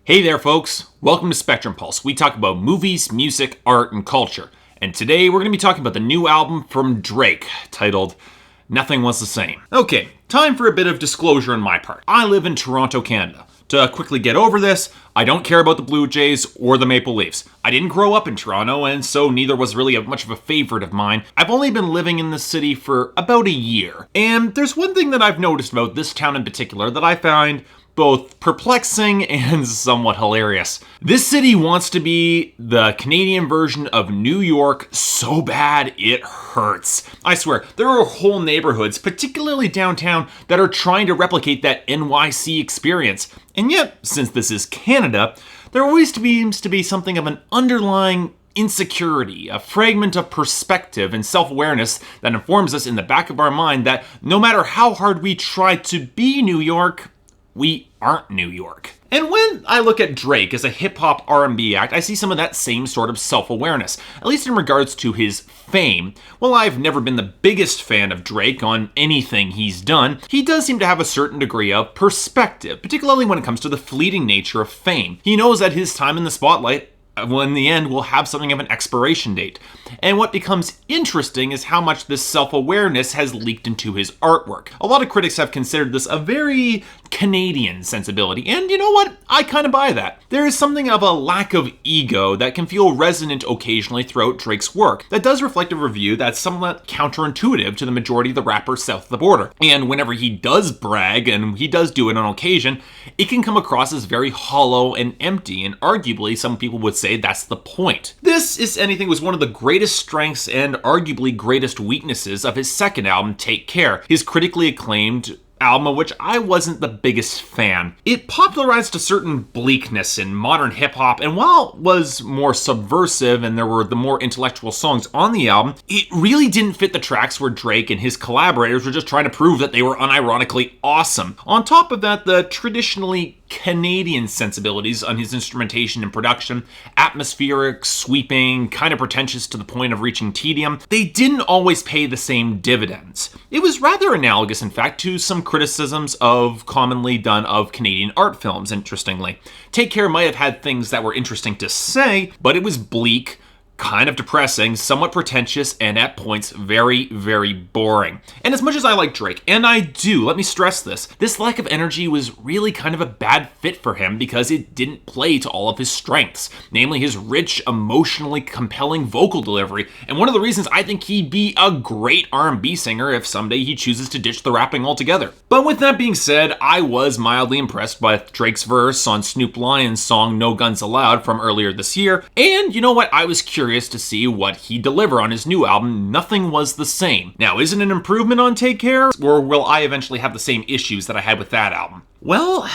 Hey there, folks. Welcome to Spectrum Pulse. We talk about movies, music, art, and culture. And today we're going to be talking about the new album from Drake, titled Nothing Was the Same. Okay, time for a bit of disclosure on my part. I live in Toronto, Canada. To quickly get over this, I don't care about the Blue Jays or the Maple Leafs. I didn't grow up in Toronto, and so neither was really much of a favorite of mine. I've only been living in the city for about a year. And there's one thing that I've noticed about this town in particular that I find both perplexing and somewhat hilarious. This city wants to be the Canadian version of New York so bad it hurts. I swear, there are whole neighborhoods, particularly downtown, that are trying to replicate that NYC experience. And yet, since this is Canada, there always seems to be something of an underlying insecurity, a fragment of perspective and self-awareness that informs us in the back of our mind that no matter how hard we try to be New York, we aren't New York. And when I look at Drake as a hip-hop R&B act, I see some of that same sort of self-awareness, at least in regards to his fame. While I've never been the biggest fan of Drake on anything he's done, he does seem to have a certain degree of perspective, particularly when it comes to the fleeting nature of fame. He knows that his time in the spotlight, well, in the end, will have something of an expiration date. And what becomes interesting is how much this self-awareness has leaked into his artwork. A lot of critics have considered this a very Canadian sensibility, and you know what? I kind of buy that. There is something of a lack of ego that can feel resonant occasionally throughout Drake's work that does reflect a review that's somewhat counterintuitive to the majority of the rappers south of the border. And whenever he does brag, and he does do it on occasion, it can come across as very hollow and empty, and arguably some people would say that's the point. This, if anything, was one of the greatest strengths and arguably greatest weaknesses of his second album, Take Care, his critically acclaimed album, of which I wasn't the biggest fan. It popularized a certain bleakness in modern hip-hop, and while it was more subversive and there were the more intellectual songs on the album, it really didn't fit the tracks where Drake and his collaborators were just trying to prove that they were unironically awesome. On top of that, the traditionally Canadian sensibilities on his instrumentation and production, atmospheric, sweeping, kind of pretentious to the point of reaching tedium, they didn't always pay the same dividends. It was rather analogous, in fact, to some criticisms of commonly done of Canadian art films, interestingly. Take Care might have had things that were interesting to say, but it was bleak, kind of depressing, somewhat pretentious, and at points very, very boring. And as much as I like Drake, and I do, let me stress this lack of energy was really kind of a bad fit for him because it didn't play to all of his strengths, namely his rich, emotionally compelling vocal delivery, and one of the reasons I think he'd be a great R&B singer if someday he chooses to ditch the rapping altogether. But with that being said, I was mildly impressed by Drake's verse on Snoop Lionn's song No Guns Allowed from earlier this year, and you know what, I was curious to see what he'd deliver on his new album, Nothing Was the Same. Now, is it an improvement on Take Care, or will I eventually have the same issues that I had with that album? Well,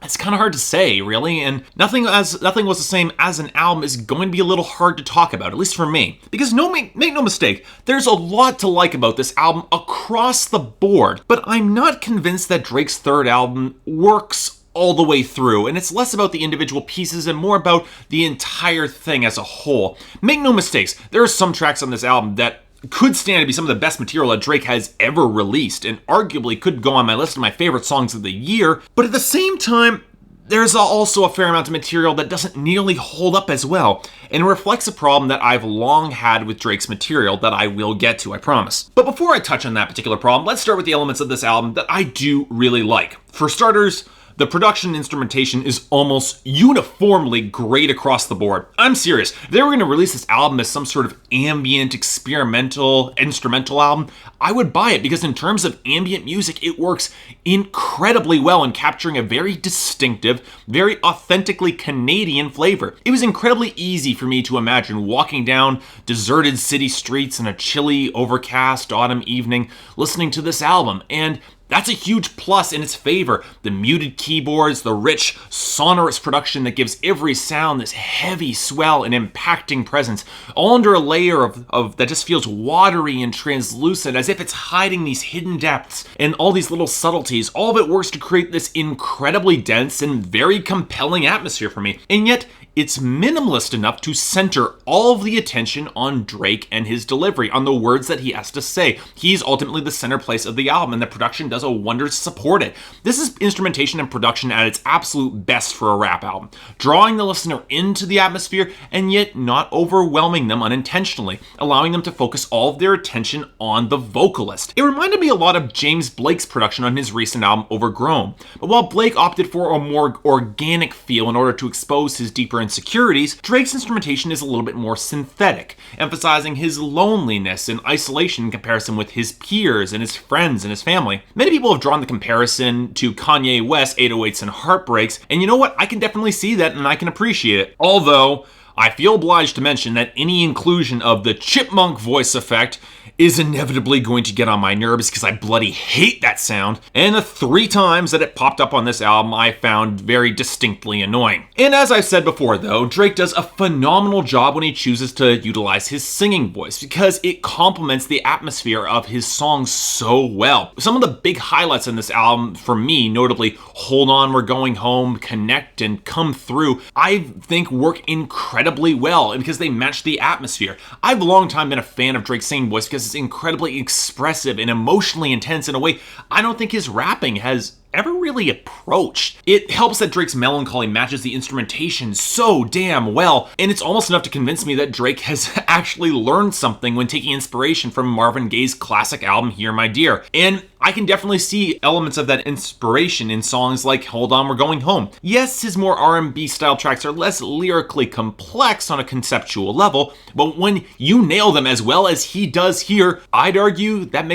it's kind of hard to say, really, and Nothing Was the Same as an album is going to be a little hard to talk about, at least for me. Because make no mistake, there's a lot to like about this album across the board, but I'm not convinced that Drake's third album works all the way through, and it's less about the individual pieces and more about the entire thing as a whole. Make no mistakes, there are some tracks on this album that could stand to be some of the best material that Drake has ever released, and arguably could go on my list of my favorite songs of the year, but at the same time, there's also a fair amount of material that doesn't nearly hold up as well, and reflects a problem that I've long had with Drake's material that I will get to, I promise. But before I touch on that particular problem, let's start with the elements of this album that I do really like. For starters, the production and instrumentation is almost uniformly great across the board. I'm serious. If they were going to release this album as some sort of ambient, experimental, instrumental album, I would buy it because in terms of ambient music, it works incredibly well in capturing a very distinctive, very authentically Canadian flavor. It was incredibly easy for me to imagine walking down deserted city streets in a chilly, overcast autumn evening listening to this album, and that's a huge plus in its favor. The muted keyboards, the rich, sonorous production that gives every sound this heavy swell and impacting presence, all under a layer of that just feels watery and translucent, as if it's hiding these hidden depths and all these little subtleties. All of it works to create this incredibly dense and very compelling atmosphere for me. And yet, it's minimalist enough to center all of the attention on Drake and his delivery, on the words that he has to say. He's ultimately the center place of the album, and the production does a wonder to support it. This is instrumentation and production at its absolute best for a rap album, drawing the listener into the atmosphere and yet not overwhelming them unintentionally, allowing them to focus all of their attention on the vocalist. It reminded me a lot of James Blake's production on his recent album Overgrown, but while Blake opted for a more organic feel in order to expose his deeper insecurities, Drake's instrumentation is a little bit more synthetic, emphasizing his loneliness and isolation in comparison with his peers and his friends and his family. Many people have drawn the comparison to Kanye West 808s and Heartbreaks, and you know what? I can definitely see that and I can appreciate it. Although, I feel obliged to mention that any inclusion of the chipmunk voice effect is inevitably going to get on my nerves because I bloody hate that sound, and the 3 times that it popped up on this album I found very distinctly annoying. And as I've said before though, Drake does a phenomenal job when he chooses to utilize his singing voice because it complements the atmosphere of his songs so well. Some of the big highlights in this album for me, notably Hold On, We're Going Home, Connect, and Come Through, I think work incredibly well because they match the atmosphere. I've a long time been a fan of Drake's singing voice because it's incredibly expressive and emotionally intense in a way I don't think his rapping has ever really approached. It helps that Drake's melancholy matches the instrumentation so damn well, and it's almost enough to convince me that Drake has actually learned something when taking inspiration from Marvin Gaye's classic album Here My Dear. And I can definitely see elements of that inspiration in songs like Hold On, We're Going Home. Yes, his more R&B style tracks are less lyrically complex on a conceptual level, but when you nail them as well as he does here, I'd argue that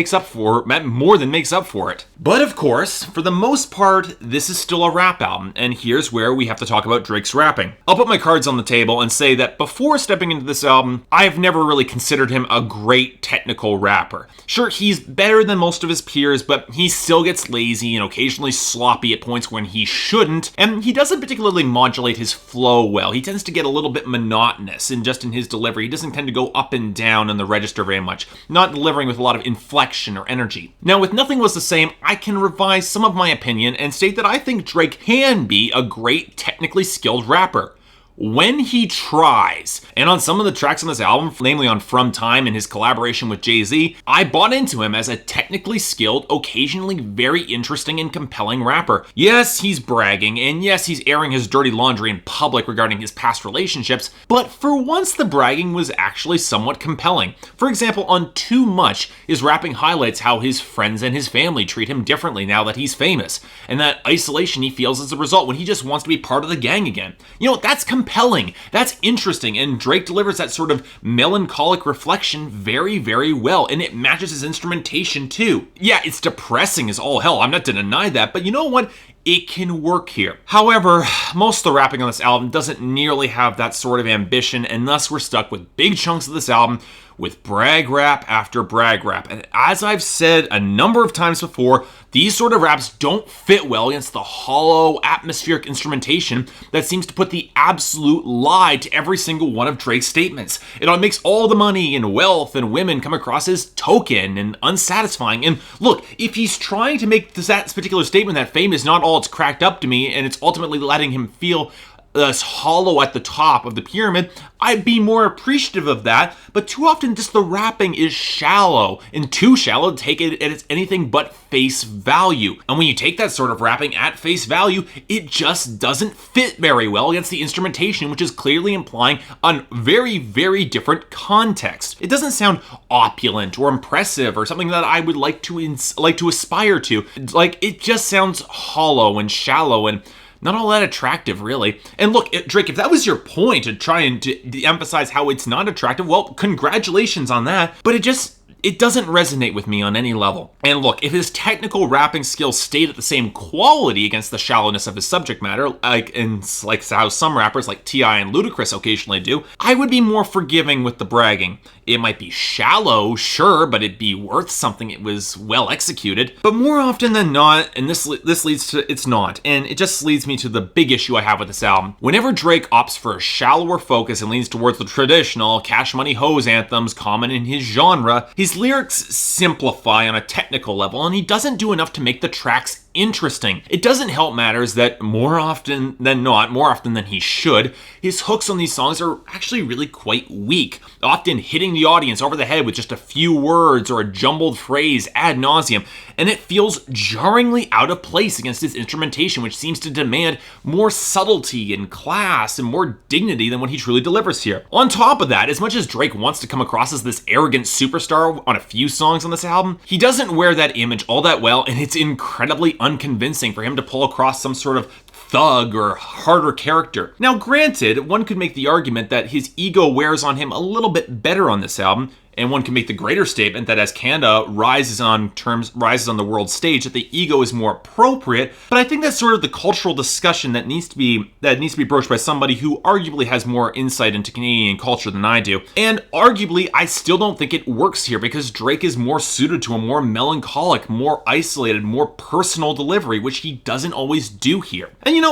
more than makes up for it. But of course, for the most part, this is still a rap album, and here's where we have to talk about Drake's rapping. I'll put my cards on the table and say that before stepping into this album, I've never really considered him a great technical rapper. Sure, he's better than most of his peers, but he still gets lazy and occasionally sloppy at points when he shouldn't, and he doesn't particularly modulate his flow well. He tends to get a little bit monotonous in his delivery. He doesn't tend to go up and down in the register very much, not delivering with a lot of inflection or energy. Now, with Nothing Was the Same, I can revise some of my opinion and state that I think Drake can be a great technically skilled rapper when he tries. And on some of the tracks on this album, namely on From Time and his collaboration with Jay-Z, I bought into him as a technically skilled, occasionally very interesting and compelling rapper. Yes, he's bragging, and yes, he's airing his dirty laundry in public regarding his past relationships, but for once the bragging was actually somewhat compelling. For example, on Too Much, his rapping highlights how his friends and his family treat him differently now that he's famous, and that isolation he feels as a result when he just wants to be part of the gang again. You know, that's compelling, that's interesting, and Drake delivers that sort of melancholic reflection very, very well, and it matches his instrumentation too. Yeah, it's depressing as all hell, I'm not to deny that, but you know what? It can work here. However, most of the rapping on this album doesn't nearly have that sort of ambition, and thus we're stuck with big chunks of this album with brag rap after brag rap. And as I've said a number of times before, these sort of raps don't fit well against the hollow, atmospheric instrumentation that seems to put the absolute lie to every single one of Drake's statements. It all makes all the money and wealth and women come across as token and unsatisfying. And look, if he's trying to make that particular statement that fame is not all it's cracked up to me, and it's ultimately letting him feel hollow at the top of the pyramid, I'd be more appreciative of that, but too often just the rapping is shallow, and too shallow to take it at anything but face value. And when you take that sort of rapping at face value, it just doesn't fit very well against the instrumentation, which is clearly implying a very, very different context. It doesn't sound opulent or impressive or something that I would like to aspire to. Like, it just sounds hollow and shallow and not all that attractive, really. And look, Drake, if that was your point, to try and to emphasize how it's not attractive, well, congratulations on that. But it doesn't resonate with me on any level. And look, if his technical rapping skills stayed at the same quality against the shallowness of his subject matter, like how some rappers like T.I. and Ludacris occasionally do, I would be more forgiving with the bragging. It might be shallow, sure, but it'd be worth something. It was well executed. But more often than not, and this leads to it's not, and it just leads me to the big issue I have with this album. Whenever Drake opts for a shallower focus and leans towards the traditional Cash Money Hose anthems common in his genre, his lyrics simplify on a technical level, and he doesn't do enough to make the tracks interesting. It doesn't help matters that more often than he should, his hooks on these songs are actually really quite weak, often hitting the audience over the head with just a few words or a jumbled phrase ad nauseum, and it feels jarringly out of place against his instrumentation, which seems to demand more subtlety and class and more dignity than what he truly delivers here. On top of that, as much as Drake wants to come across as this arrogant superstar on a few songs on this album, he doesn't wear that image all that well, and it's incredibly unconvincing for him to pull across some sort of thug or harder character. Now granted, one could make the argument that his ego wears on him a little bit better on this album, and one can make the greater statement that as Canada rises on the world stage, that the ego is more appropriate. But I think that's sort of the cultural discussion that needs to be broached by somebody who arguably has more insight into Canadian culture than I do. And arguably, I still don't think it works here because Drake is more suited to a more melancholic, more isolated, more personal delivery, which he doesn't always do here. And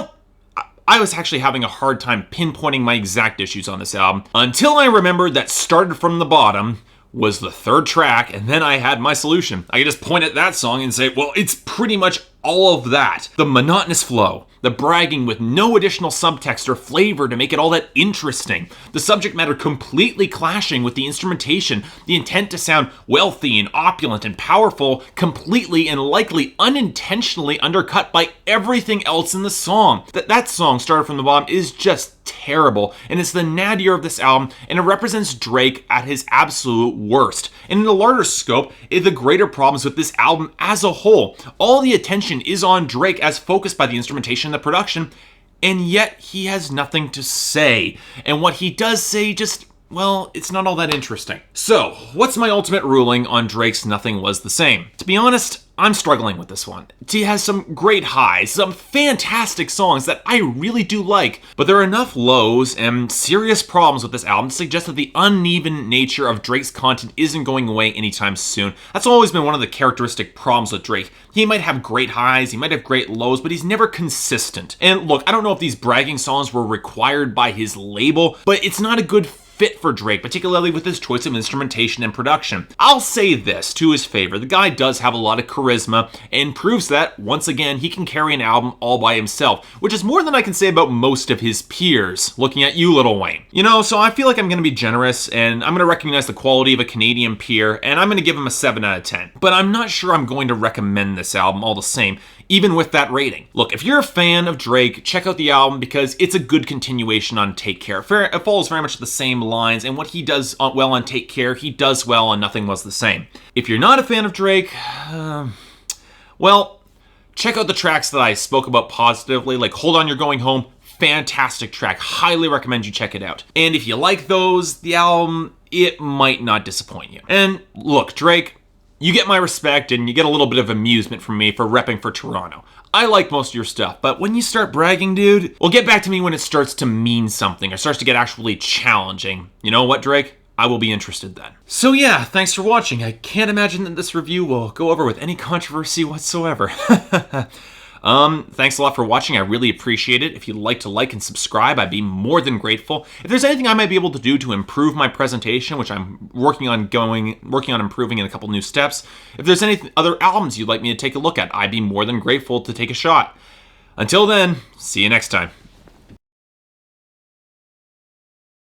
I was actually having a hard time pinpointing my exact issues on this album until I remembered that Started From the Bottom was the third track, and then I had my solution. I could just point at that song and say, well, it's pretty much all of that. The monotonous flow, the bragging with no additional subtext or flavor to make it all that interesting, the subject matter completely clashing with the instrumentation, the intent to sound wealthy and opulent and powerful, completely and likely unintentionally undercut by everything else in the song. That song, Started From the Bottom, is just terrible, and it's the nadir of this album, and it represents Drake at his absolute worst. And in a larger scope, the greater problems with this album as a whole. All the attention is on Drake as focused by the instrumentation and the production, and yet he has nothing to say. And what he does say just, well, it's not all that interesting. So, what's my ultimate ruling on Drake's Nothing Was the Same? To be honest, I'm struggling with this one. He has some great highs, some fantastic songs that I really do like, but there are enough lows and serious problems with this album to suggest that the uneven nature of Drake's content isn't going away anytime soon. That's always been one of the characteristic problems with Drake. He might have great highs, he might have great lows, but he's never consistent. And look, I don't know if these bragging songs were required by his label, but it's not a good fit for Drake, particularly with his choice of instrumentation and production. I'll say this to his favor, the guy does have a lot of charisma and proves that, once again, he can carry an album all by himself, which is more than I can say about most of his peers. Looking at you, Lil Wayne. So I feel like I'm going to be generous, and I'm going to recognize the quality of a Canadian peer, and I'm going to give him a 7 out of 10. But I'm not sure I'm going to recommend this album all the same, even with that rating. Look, if you're a fan of Drake, check out the album because it's a good continuation on Take Care. It follows very much the same lines, and what he does well on Take Care, he does well on Nothing Was the Same. If you're not a fan of Drake, well, check out the tracks that I spoke about positively, like Hold On You're Going Home, fantastic track. Highly recommend you check it out. And if you like those, the album, it might not disappoint you. And look, Drake, you get my respect and you get a little bit of amusement from me for repping for Toronto. I like most of your stuff, but when you start bragging, dude, well, get back to me when it starts to mean something or starts to get actually challenging. You know what, Drake? I will be interested then. So yeah, thanks for watching. I can't imagine that this review will go over with any controversy whatsoever. Thanks a lot for watching. I really appreciate it. If you'd like to like and subscribe, I'd be more than grateful. If there's anything I might be able to do to improve my presentation, which I'm working on improving in a couple new steps, if there's any other albums you'd like me to take a look at, I'd be more than grateful to take a shot. Until then, see you next time.